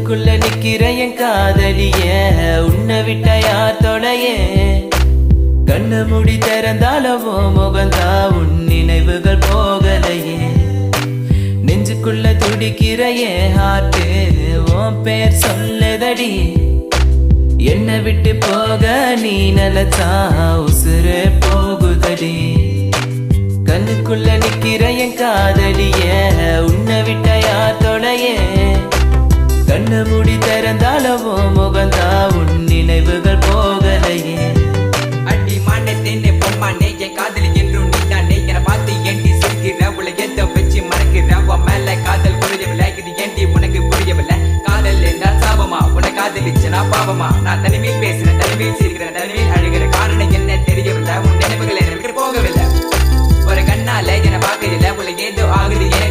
கண்ணுக்குள்ள நிக்கிற என் காதலிய உன்னை விட்ட யார் தொலைய கண்ணு முடி திறந்தாலவோ முகந்தா உன் நினைவுகள் போகலையே நெஞ்சுக்குள்ள துடிக்கிற என் ஹார்ட்டு உன் பேர் சொல்லுதடி என்னை விட்டு போக நீ நினைச்சா உசுறு போகுதடி கண்ணுக்குள்ள நிக்கிற என் காதலிய உன்னை விட்ட யார் தொலைய கண்ணு முடி திறந்தாலவோ முகந்தா உன்